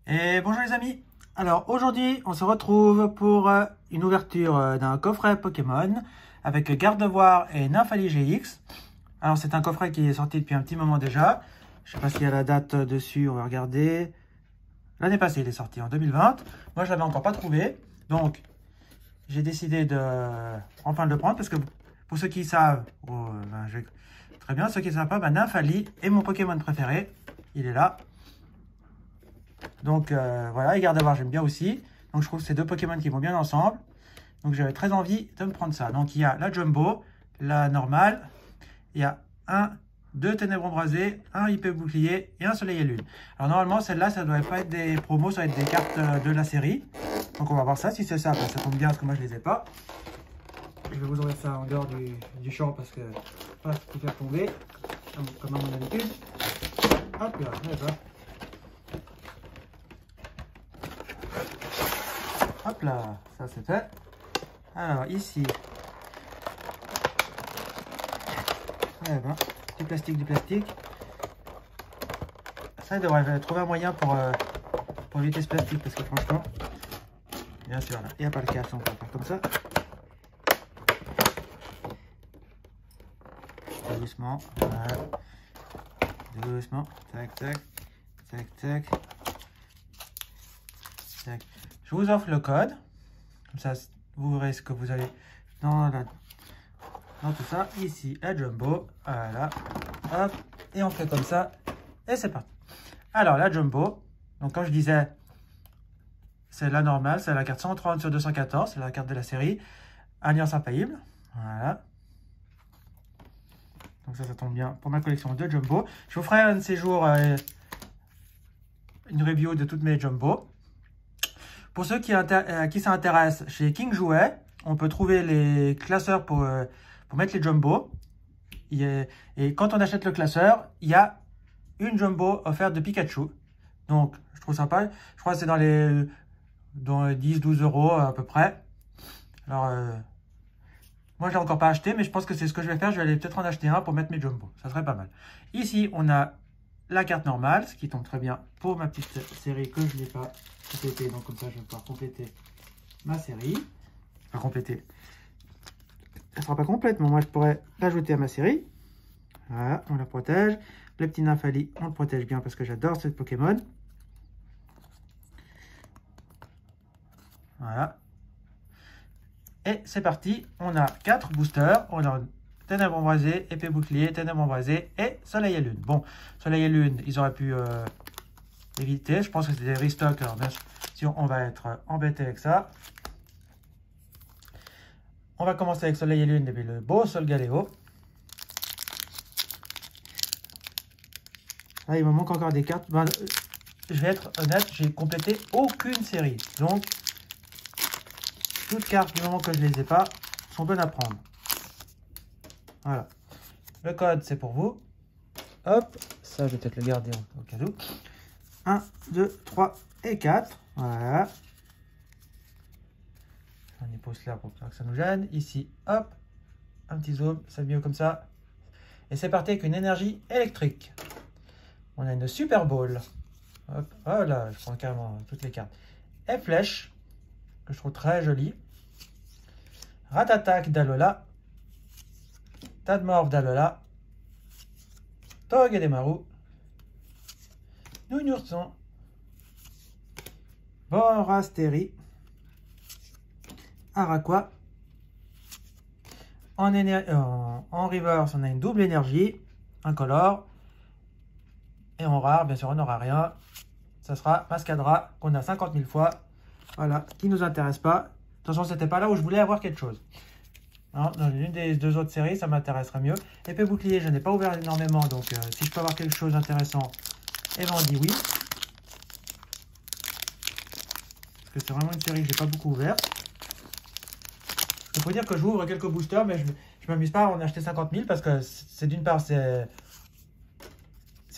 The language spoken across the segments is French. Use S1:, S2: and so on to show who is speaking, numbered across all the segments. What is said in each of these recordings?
S1: Et bonjour les amis. Alors aujourd'hui on se retrouve pour une ouverture d'un coffret Pokémon avec Gardevoir et Nymphalie GX. Alors c'est un coffret qui est sorti depuis un petit moment déjà. Je sais pas s'il y a la date dessus, on va regarder. L'année passée il est sorti en 2020. Moi je l'avais encore pas trouvé. Donc j'ai décidé de enfin de le prendre parce que pour ceux qui savent, très bien, ceux qui ne savent pas, Nymphalie est mon Pokémon préféré. Il est là. Donc voilà, et Gardevoir j'aime bien aussi. Donc je trouve ces deux Pokémon qui vont bien ensemble. Donc j'avais très envie de me prendre ça. Donc il y a la Jumbo, la normale. Il y a deux Ténèbres Embrasées, un IP Bouclier et un Soleil et Lune. Alors normalement celle-là ça ne doit pas être des promos, ça va être des cartes de la série. Donc on va voir ça, si c'est ça, ben, ça tombe bien parce que moi je les ai pas. Je vais vous enlever ça en dehors du champ parce que pas tout faire tomber, comme à mon habitude. Hop là, d'accord. Hop là, ça c'est fait. Alors ici, du plastique, du plastique. Ça, il devrait trouver un moyen pour éviter ce plastique parce que franchement, bien sûr, là, il n'y a pas le cache, donc on va faire comme ça. Doucement, voilà. Doucement, tac, tac, tac, tac, tac. Je vous offre le code, comme ça vous verrez ce que vous avez dans tout ça. Ici, la Jumbo, voilà, hop, et on fait comme ça, et c'est parti. Alors, la Jumbo, donc comme je disais, c'est la normale, c'est la carte 130 sur 214, c'est la carte de la série, Alliance Impassible, voilà. Donc ça tombe bien pour ma collection de Jumbo. Je vous ferai un de ces jours une review de toutes mes Jumbo. Pour ceux qui s'intéressent, chez King Jouet, on peut trouver les classeurs pour mettre les Jumbo. Et quand on achète le classeur, il y a une Jumbo offerte de Pikachu. Donc, je trouve sympa. Je crois que c'est dans les 10-12 € à peu près. Alors, moi, je l'ai encore pas acheté, mais je pense que c'est ce que je vais faire. Je vais aller peut-être en acheter un pour mettre mes Jumbo. Ça serait pas mal. Ici, on a la carte normale, ce qui tombe très bien pour ma petite série que je n'ai pas complétée. Donc, comme ça, je vais pouvoir compléter ma série. Enfin, compléter. Elle ne sera pas complète, mais moi, je pourrais l'ajouter à ma série. Voilà, on la protège. Le petit Nymphalie, on le protège bien parce que j'adore ce Pokémon. Voilà. Et c'est parti. On a 4 boosters. On a Ténèbres Embrasées, Épée Bouclier, Ténèbres Embrasées et Soleil et Lune. Bon, Soleil et Lune, ils auraient pu éviter. Je pense que c'est des restocks. Alors bien sûr, on va être embêté avec ça. On va commencer avec Soleil et Lune et puis le beau Solgaleo. Là, il me manque encore des cartes. Ben, je vais être honnête, j'ai complété aucune série. Donc, toutes cartes, du moment que je ne les ai pas, sont bonnes à prendre. Voilà. Le code, c'est pour vous. Hop, ça, je vais peut-être le garder au cas où. 1, 2, 3 et 4. Voilà. On y pose là pour pas que ça nous gêne. Ici, hop, un petit zoom, c'est mieux comme ça. Et c'est parti avec une énergie électrique. On a une Super Ball. Hop, voilà, je prends carrément toutes les cartes. Et Flèche, que je trouve très jolie. Ratatak d'Alola. Tadmorph d'Alola. Togedemaru. Nounourson. Borasteri. Araqua. En reverse, on a une double énergie, incolore. Et en rare, bien sûr, on n'aura rien. Ça sera Mascadra, qu'on a 50 000 fois. Voilà, qui ne nous intéresse pas. De toute façon, c'était pas là où je voulais avoir quelque chose. Alors, dans l'une des deux autres séries, ça m'intéresserait mieux. Épée Bouclier, je n'ai pas ouvert énormément. Donc, si je peux avoir quelque chose d'intéressant, eh ben, on dit oui. Parce que c'est vraiment une série que j'ai pas beaucoup ouverte. Il faut dire que j'ouvre quelques boosters, mais je ne m'amuse pas à en acheter 50 000 parce que c'est d'une part, c'est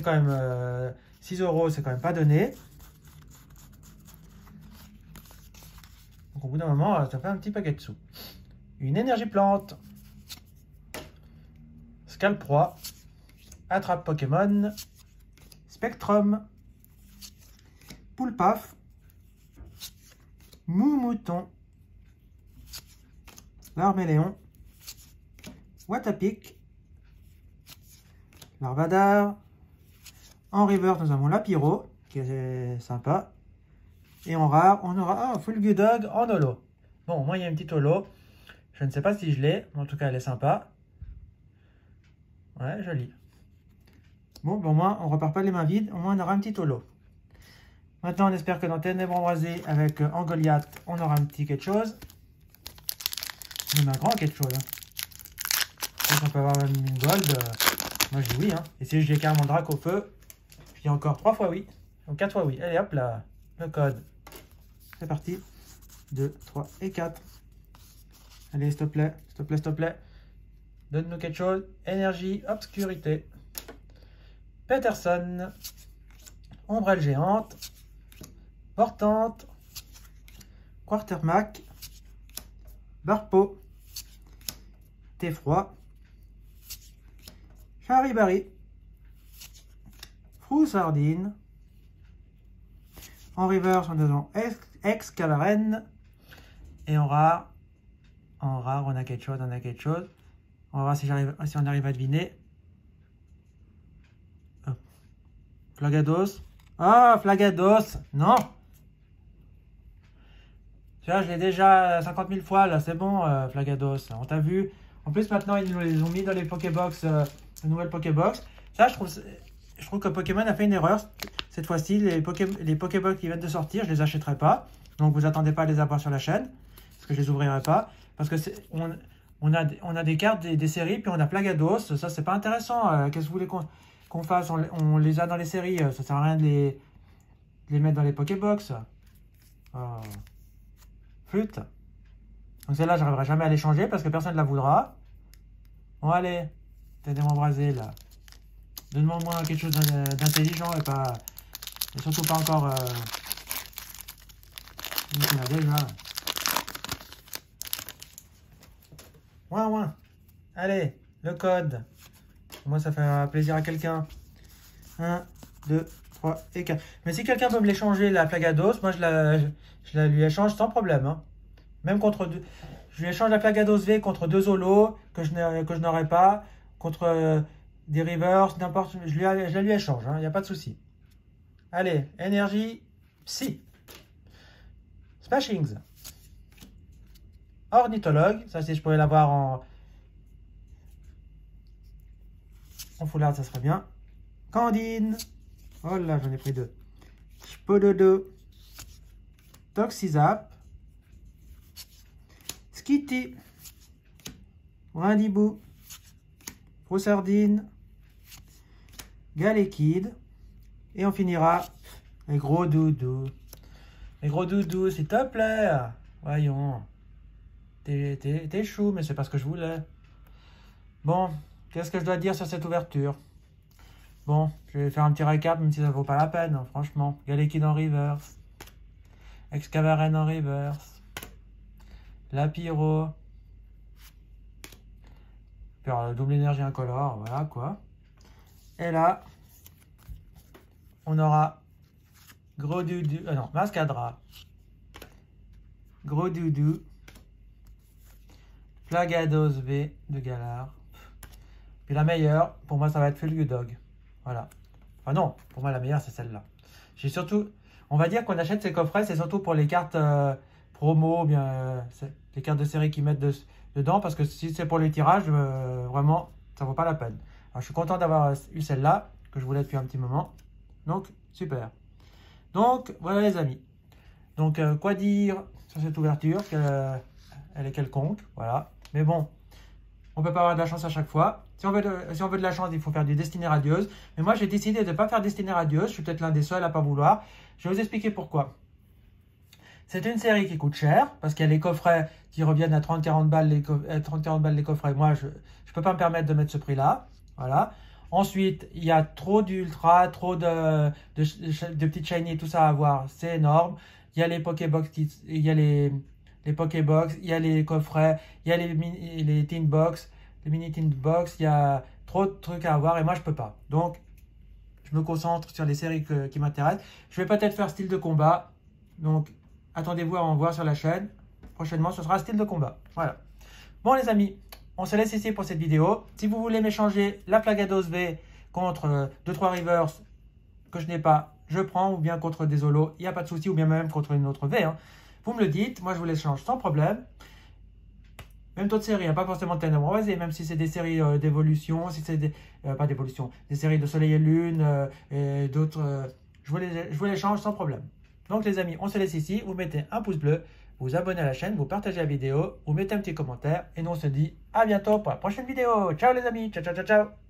S1: quand même 6 €, c'est quand même pas donné. Donc au bout d'un moment, ça fait un petit paquet de sous. Une énergie plante. Scalproie. Attrape Pokémon. Spectrum. Poule Paf, Mouton, Larméléon, Watapic, Larvadar. En river, nous avons Lapiro, qui est sympa. Et en rare, on aura Fulgudog en holo. Bon, moi, il y a une petite holo. Je ne sais pas si je l'ai, mais en tout cas, elle est sympa. Ouais, jolie. Bon, au moins, on repart pas les mains vides. Au moins, on aura un petit holo. Maintenant, on espère que dans Ténèbres embrasées, avec Angoliath, on aura un petit quelque chose. Même un grand quelque chose. On peut avoir même une gold. Moi, je dis oui. Hein. Et si j'ai carrément Drac au feu, je dis encore 3 fois oui. Ou 4 fois oui. Allez, hop là. Le code. C'est parti. 2, 3 et 4. Allez, s'il te plaît. S'il te plaît, s'il te plaît. Donne-nous quelque chose. Énergie, obscurité. Peterson. Ombrelle géante. Portante. Quartermac. Barpo. Thé-froid. Charibari. Froussardine. En reverse, on a Excavaren. Et en rare, on a quelque chose, On va voir si on arrive à deviner. Flagados. Ah, Flagados. Non. Tu vois, je l'ai déjà 50 000 fois, là, c'est bon, Flagados. On t'a vu. En plus, maintenant, ils nous les ont mis dans les Pokébox, les nouvelles Pokébox. Ça, je trouve que Pokémon a fait une erreur. Cette fois-ci, les Pokébox qui viennent de sortir, je les achèterai pas. Donc, vous attendez pas à les avoir sur la chaîne, parce que je les ouvrirai pas. Parce que on a des cartes des séries, puis on a Flagados. Ça, c'est pas intéressant. Qu'est-ce que vous voulez qu'on fasse? On les a dans les séries. Ça sert à rien de les mettre dans les Pokébox. Oh. Flûte. Donc celle-là, j'arriverai jamais à les changer parce que personne ne la voudra. Bon, allez. Ténèbres embrasées, là. Donne-moi au moins quelque chose d'intelligent et pas... Et surtout pas encore... On a déjà. Ouin. Allez, le code. Moi, ça fait plaisir à quelqu'un. 1, 2, 3 et 4. Mais si quelqu'un peut me l'échanger, la Flagados, moi, je la lui échange sans problème. Hein. Même contre deux. Je lui échange la Flagados V contre 2 Zolos que je n'aurai pas. Contre des Rivers, n'importe. Je la lui échange. Il n'y a pas de souci. Allez, énergie. Psy. Smashings. Ornithologue. Ça, si je pouvais l'avoir en foulard, ça serait bien. Candine. Oh là, j'en ai pris 2. Spododo. Toxizap. Skitty. Rindibou. Froussardine. Galekid. Et on finira les gros doudous. Les gros doudous, s'il te plaît. Voyons. T'es chou, mais c'est pas ce que je voulais. Bon, qu'est-ce que je dois dire sur cette ouverture? Bon, je vais faire un petit récap, même si ça vaut pas la peine, hein, franchement. Galekid en reverse. Excavaren en reverse. Lapiro. Puis alors, double énergie incolore, voilà quoi. Et là, on aura Gros Doudou, non, Mascadra. Gros Doudou. Flagados V de Galar. Puis la meilleure, pour moi, ça va être Fulgudog. Voilà. Enfin non, pour moi, la meilleure, c'est celle-là. J'ai surtout, on va dire qu'on achète ces coffrets, c'est surtout pour les cartes promo, bien les cartes de série qu'ils mettent dedans, parce que si c'est pour les tirages, vraiment, ça vaut pas la peine. Alors, je suis content d'avoir eu celle-là, que je voulais depuis un petit moment. Donc, super. Donc, voilà les amis. Donc, quoi dire sur cette ouverture, elle est quelconque, voilà. Mais bon, on peut pas avoir de la chance à chaque fois. Si on veut de la chance, il faut faire du Destinée Radieuse. Mais moi, j'ai décidé de ne pas faire Destinée Radieuse. Je suis peut-être l'un des seuls à pas vouloir. Je vais vous expliquer pourquoi. C'est une série qui coûte cher, parce qu'il y a les coffrets qui reviennent à 30-40 balles, les coffrets. Moi, je ne peux pas me permettre de mettre ce prix-là. Voilà. Ensuite, il y a trop d'ultra, trop de petites shiny, tout ça à avoir. C'est énorme. Il y a les Pokébox, il y a les Pokébox, il y a les coffrets, il y a les Teen Box, les mini Teen Box. Il y a trop de trucs à avoir et moi, je peux pas. Donc, je me concentre sur les séries qui m'intéressent. Je vais peut-être faire style de combat. Donc, attendez-vous à en voir sur la chaîne. Prochainement, ce sera style de combat. Voilà. Bon, les amis, on se laisse ici pour cette vidéo. Si vous voulez m'échanger la Plagados V contre 2-3 rivers que je n'ai pas, je prends. Ou bien contre des holos, il n'y a pas de souci. Ou bien même contre une autre V. Hein. Vous me le dites. Moi, je vous l'échange sans problème. Même d'autres séries, hein, pas forcément de Ténèbres Croisées, même si c'est des séries d'évolution, si c'est pas d'évolution, des séries de Soleil et Lune et d'autres, je vous les change sans problème. Donc les amis, on se laisse ici, vous mettez un pouce bleu, vous abonnez à la chaîne, vous partagez la vidéo, vous mettez un petit commentaire et nous on se dit à bientôt pour la prochaine vidéo. Ciao les amis, ciao ciao ciao ciao.